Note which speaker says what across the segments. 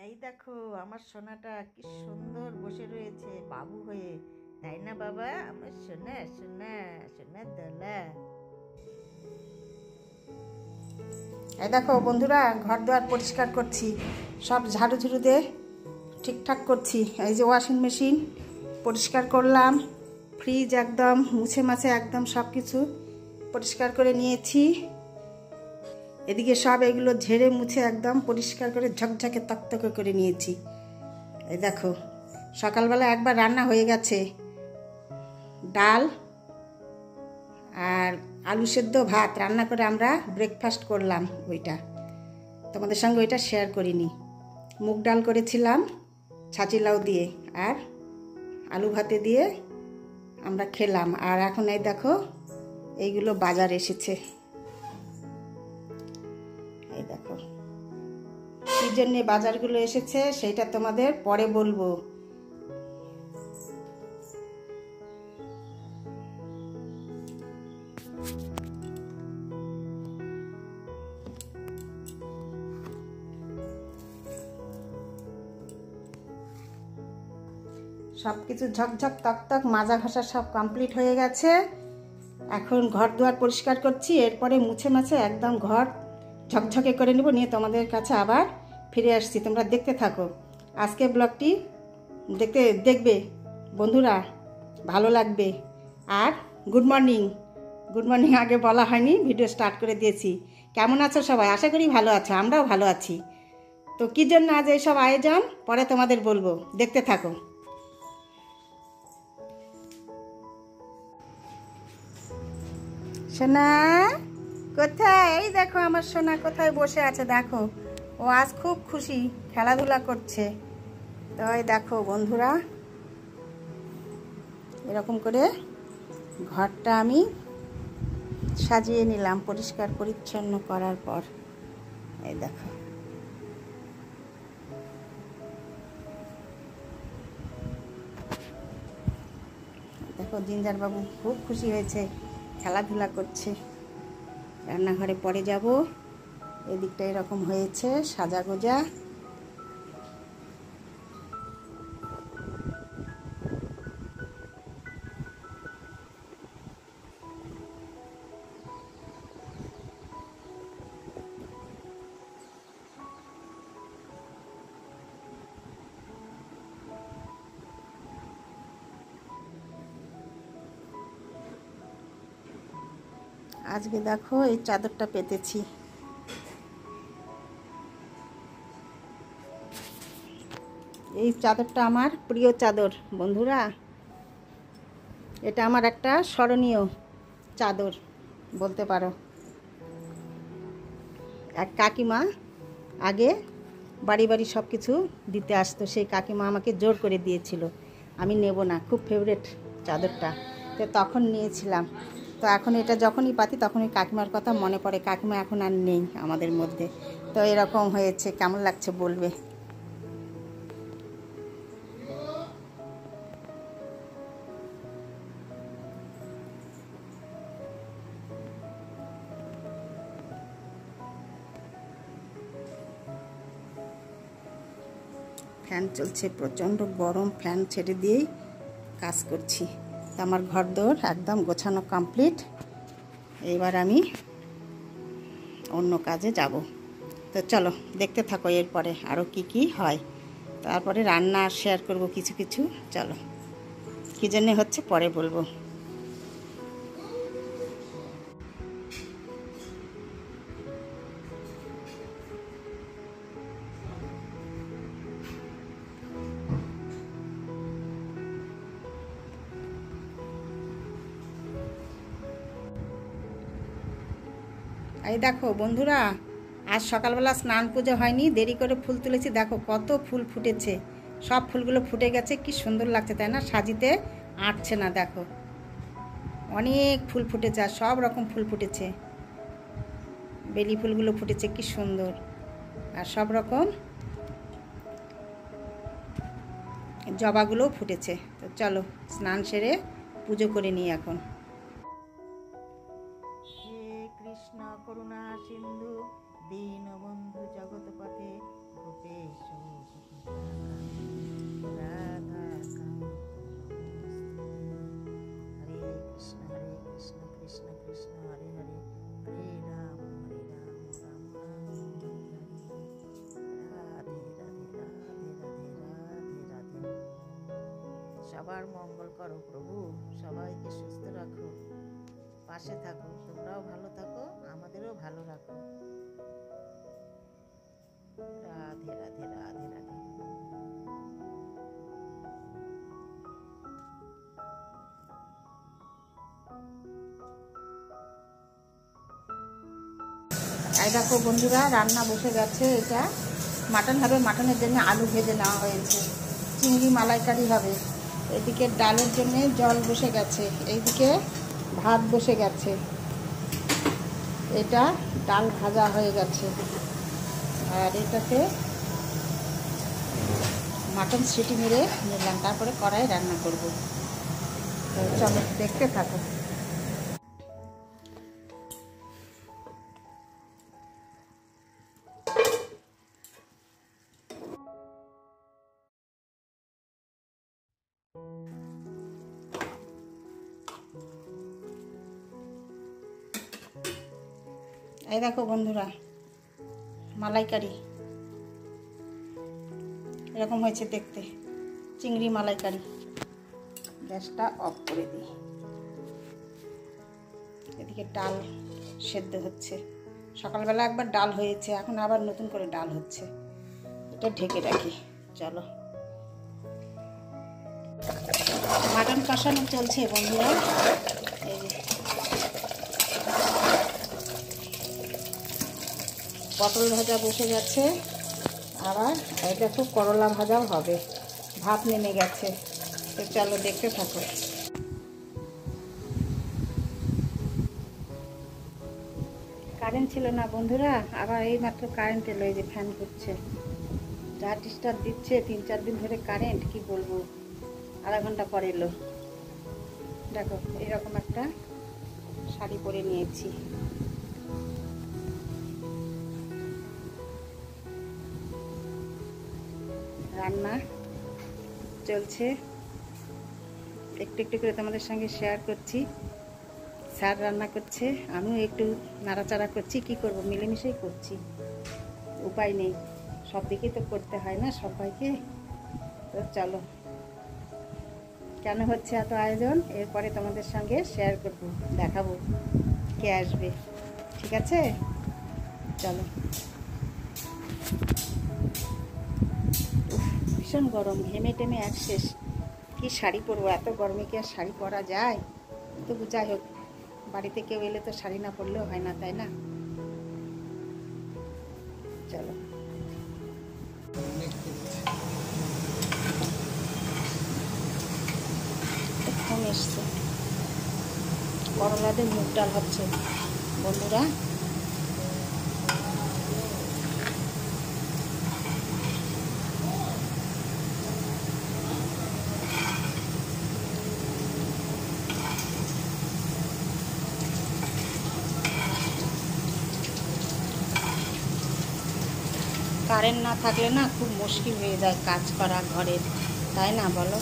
Speaker 1: এই দেখো আমার সোনাটা কি সুন্দর বসে রয়েছে বাবু হয়ে, তাই না বাবা? আমার সোনা সোনা সোনা দোলা। এই দেখো বন্ধুরা, ঘর দুয়ার পরিষ্কার করছি, সব ঝাড়ু ঝুড়ু দিয়ে ঠিকঠাক করছি। এই যে ওয়াশিং মেশিন পরিষ্কার করলাম, ফ্রিজ একদম মুছে মাছে একদম সব কিছু পরিষ্কার করে নিয়েছি। এদিকে সব এগুলো ঝেড়ে মুছে একদম পরিষ্কার করে ঝকঝকে তকতকে করে নিয়েছি। এই দেখো সকালবেলা একবার রান্না হয়ে গেছে, ডাল আর আলু সেদ্ধ ভাত রান্না করে আমরা ব্রেকফাস্ট করলাম। ওইটা তোমাদের সঙ্গে ওইটা শেয়ার করিনি। মুগ ডাল করেছিলাম ছাঁচি লাউ দিয়ে, আর আলু ভাতে দিয়ে আমরা খেলাম। আর এখন এই দেখো এইগুলো বাজার এসেছে, এই দেখো কি জন্যে বাজারগুলো এসেছে সেইটা তোমাদের পরে বলবো। সব কিছু ঝকঝক তকতক মাজা ঘষা সব কমপ্লিট হয়ে গেছে। এখন ঘর দুয়ার পরিষ্কার করছি, এরপরে মুছে মাছে একদম ঘর ঝকঝকে করে নেব, নিয়ে তোমাদের কাছে আবার ফিরে আসছি। তোমরা দেখতে থাকো, আজকে ব্লগটি দেখবে বন্ধুরা, ভালো লাগবে। আর গুড মর্নিং, গুড মর্নিং আগে বলা হয়নি, ভিডিও স্টার্ট করে দিয়েছি। কেমন আছো সবাই? আশা করি ভালো আছো, আমরাও ভালো আছি। তো কী জন্য আজ এইসব আয়োজন পরে তোমাদের বলবো, দেখতে থাকো। সোনা কোথায়? এই দেখো আমার সোনা কোথায় বসে আছে দেখো, ও আজ খুব খুশি, খেলাধুলা করছে। তো এই দেখো বন্ধুরা, এরকম করে ঘরটা আমি সাজিয়ে নিলাম পরিষ্কার পরিচ্ছন্ন করার পর। এই দেখো দেখো জিঞ্জার বাবু খুব খুশি হয়েছে, খেলাধুলা করছে। রান্নাঘরে পরে যাব, এদিকটা এরকম হয়েছে সাজা গোজা। আজকে দেখো এই চাদরটা পেতেছি, এই চাদরটা আমার প্রিয় চাদর বন্ধুরা। এটা আমার একটা স্মরণীয় চাদর বলতে পারো। এক কাকিমা আগে বাড়ি বাড়ি সব কিছু দিতে আসতো, সেই কাকিমা আমাকে জোর করে দিয়েছিল, আমি নেব না, খুব ফেভারিট চাদরটা, তো তখন নিয়েছিলাম। তো এখন এটা যখনই পাতি তখনই কাকিমার কথা মনে পড়ে। কাকিমা এখন আর নেই আমাদের মধ্যে, তো এরকম হয়েছে। কেমন লাগছে বলবে। ফ্যান চলছে, প্রচণ্ড গরম, ফ্যান ছেড়ে দিয়েই কাজ করছি। তো আমার ঘর দোর একদম গোছানো কমপ্লিট, এবার আমি অন্য কাজে যাব। তো চলো দেখতে থাকো এরপরে আরও কি কি হয়, তারপরে রান্না শেয়ার করব কিছু কিছু। চলো কী জন্যে হচ্ছে পরে বলবো। এই দেখো বন্ধুরা, আজ সকালবেলা স্নান পুজো হয়নি, দেরি করে ফুল তুলেছি। দেখো কত ফুল ফুটেছে, সব ফুলগুলো ফুটে গেছে, কি সুন্দর লাগছে তাই না? সাজিতে আটছে না, দেখো অনেক ফুল ফুটেছে, আর সব রকম ফুল ফুটেছে। বেলি ফুলগুলো ফুটেছে কি সুন্দর, আর সব রকম জবাগুলোও ফুটেছে। তো চলো স্নান সেরে পুজো করে নিই এখন। হে কৃষ্ণ করুণা সিন্ধু দীনবন্ধু জগৎপতে গোপেশ
Speaker 2: সবার মঙ্গল করো প্রভু, সবাইকে সুস্থ রাখো, পাশে থাকো, তোমরাও ভালো থাকো, আমাদেরও ভালো রাখো। রাধে রাধে রাধে রাধে।
Speaker 1: এই দেখো বন্ধুরা, রান্না বসে গেছে। এটা মাটন হবে, মাটনের জন্য আলু ভেজে নেওয়া হয়েছে। চিংড়ি মালাইকারি হবে। এদিকে ডালের জন্য জল বসে গেছে, এইদিকে ভাত বসে গেছে। এটা ডাল ভাজা হয়ে গেছে, আর এটাতে মাটন সিটি মেরে নিলাম, তারপরে কড়াই রান্না করব। চলো দেখতে থাকো। এই দেখো বন্ধুরা, মালাইকারি এরকম হয়েছে দেখতে, চিংড়ি মালাইকারি। গ্যাসটা অফ করে দিই। এদিকে ডাল সেদ্ধ হচ্ছে। সকালবেলা একবার ডাল হয়েছে, এখন আবার নতুন করে ডাল হচ্ছে। এটা ঢেকে রাখি। চলো, মাটন কষানো চলছে বন্ধুরা। এই যে পটল ভাজা বসে গেছে, আবার এই দেখো করলা ভাজাও হবে। ভাত নেমে গেছে। তো চলো দেখতে থাকো। কারেন্ট ছিল না বন্ধুরা, আবার এই মাত্র কারেন্ট এলো। এই যে ফ্যান ঘুরছে, যা ডিস্টার্ব দিচ্ছে 3-4 দিন ধরে কারেন্ট, কি বলবো। আধা ঘন্টা পরে এলো। দেখো এরকম একটা শাড়ি পরে নিয়েছি। রান্না চলছে, একটু একটু করে তোমাদের সঙ্গে শেয়ার করছি। স্যার রান্না করছে, আমিও একটু নাড়াচাড়া করছি। কি করব, মিলেমিশেই করছি, উপায় নেই। সব দিকেই তো করতে হয় না সবাইকে। তো চলো, কেন হচ্ছে এত আয়োজন এরপরে তোমাদের সঙ্গে শেয়ার করব, দেখাবো কে আসবে। ঠিক আছে, চলো। ভীষণ গরম, ঘেমে টেমে এক শেষ। কি শাড়ি পরবো, এত গরমে কি আর শাড়ি পরা যায়? তবু যাই হোক, বাড়িতে কেউ এলে তো শাড়ি না পরলেও হয় না, তাই না? চলো। ফোন এসছে। করলা দিয়ে মুগ ডাল হচ্ছে বন্ধুরা। কারেন্ট না থাকলে না খুব মুশকিল হয়ে যায় কাজ করা ঘরের, তাই না বলো?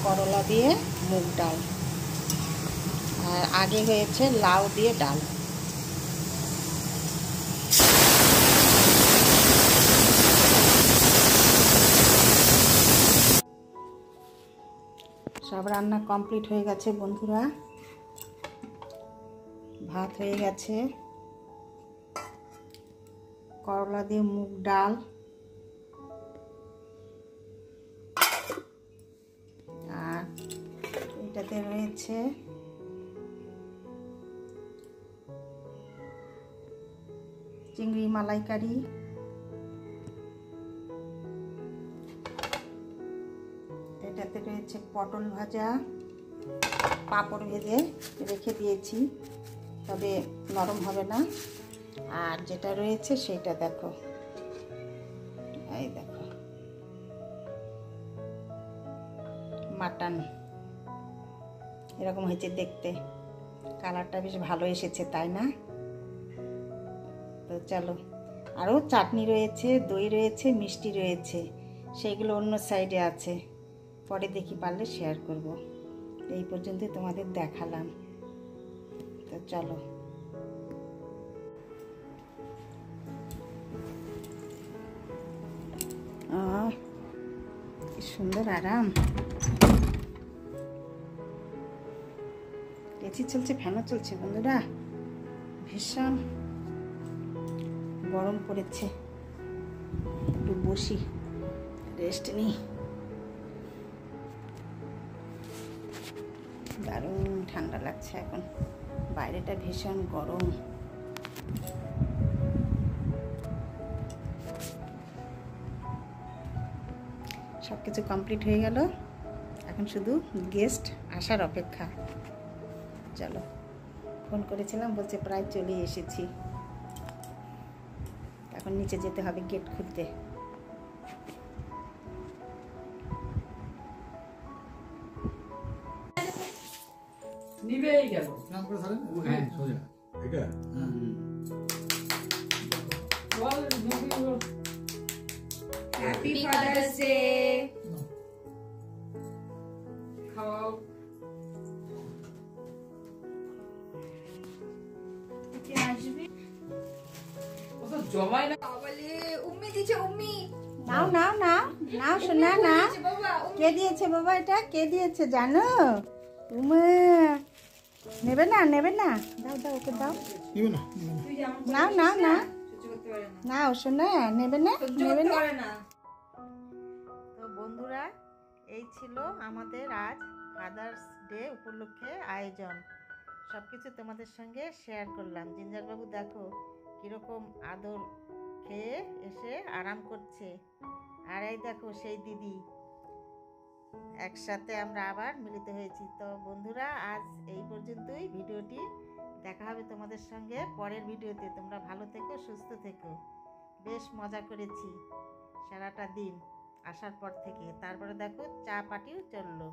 Speaker 1: করলা দিয়ে মুগ ডাল, আর আগে হয়েছে লাউ দিয়ে ডাল। সব রান্না কমপ্লিট হয়ে গেছে বন্ধুরা। ভাত হয়ে গেছে, করলা দিয়ে মুগ ডাল, আর এটাতে রয়েছে চিংড়ি মালাইকারি, এটাতে রয়েছে পটল ভাজা, পাঁপড় ভেজে রেখে দিয়েছি, তবে নরম হবে না। আর যেটা রয়েছে সেটা দেখো, এই দেখো মাটন। এরকম হয়েছে দেখতে, কালারটা বেশ ভালো এসেছে, তাই না? তো চলো, আরও চাটনি রয়েছে, দই রয়েছে, মিষ্টি রয়েছে, সেইগুলো অন্য সাইডে আছে, পরে দেখি পারলে শেয়ার করব। এই পর্যন্ত তোমাদের দেখালাম। তো চলো। কি সুন্দর আরাম। এসি চলছে, ফ্যানও চলছে বন্ধুরা, ভীষণ গরম পড়েছে। একটু বসি, রেস্ট নিই। দারুণ ঠান্ডা লাগছে এখন, বাইরেটা ভীষণ গরম। সব কিছু কমপ্লিট হয়ে গেল, এখন শুধু গেস্ট আসার অপেক্ষা। চলো, ফোন করেছিলাম, বলছে প্রায় চলে এসেছি। এখন নিচে যেতে হবে গেট খুলতে।
Speaker 3: নিবেই গেল।
Speaker 4: হ্যাঁ সোজা এটা
Speaker 3: বল নিবি বল।
Speaker 5: Happy father's day.
Speaker 3: খাও।
Speaker 5: কে আসবে?
Speaker 3: ও তো জমাই না।
Speaker 5: বলে উম্মি দিছে, উম্মি
Speaker 1: নাও নাও নাও নাও শোনা না।
Speaker 5: দিছে বাবা।
Speaker 1: কে দিয়েছে বাবা? এটা কে দিয়েছে জানো? উমা, নেবে না নেবে না? দাও দাও, ওকে দাও।
Speaker 4: নিবে না
Speaker 5: তুই যেমন
Speaker 1: নাও নাও নাও
Speaker 5: সহ্য করতে পারে না,
Speaker 1: নাও শোনা, নেবে না
Speaker 5: সহ্য
Speaker 1: নেবে
Speaker 5: করতে
Speaker 1: না?
Speaker 5: পারে না।
Speaker 2: তো বন্ধুরা, এই ছিল আমাদের আজ ফাদার্স ডে উপলক্ষে আয়োজন। সব কিছু তোমাদের সঙ্গে শেয়ার করলাম। জিঞ্জারবাবু দেখো কীরকম আদর খেয়ে এসে আরাম করছে। আর এই দেখো সেই দিদি, একসাথে আমরা আবার মিলিত হয়েছি। তো বন্ধুরা, আজ এই পর্যন্তই ভিডিওটি। দেখা হবে তোমাদের সঙ্গে পরের ভিডিওতে। তোমরা ভালো থেকো, সুস্থ থেকো। বেশ মজা করেছি সারাটা দিন আসার পর থেকে। তারপরে দেখো চা পার্টিও চললো।